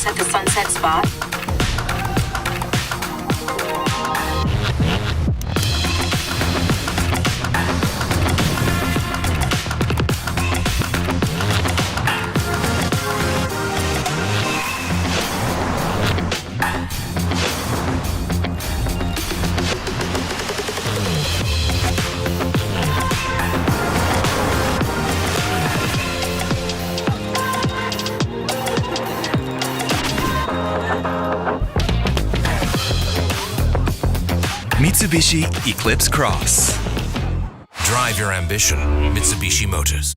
stops at the sunset spot. Mitsubishi Eclipse Cross. Drive your ambition, Mitsubishi Motors.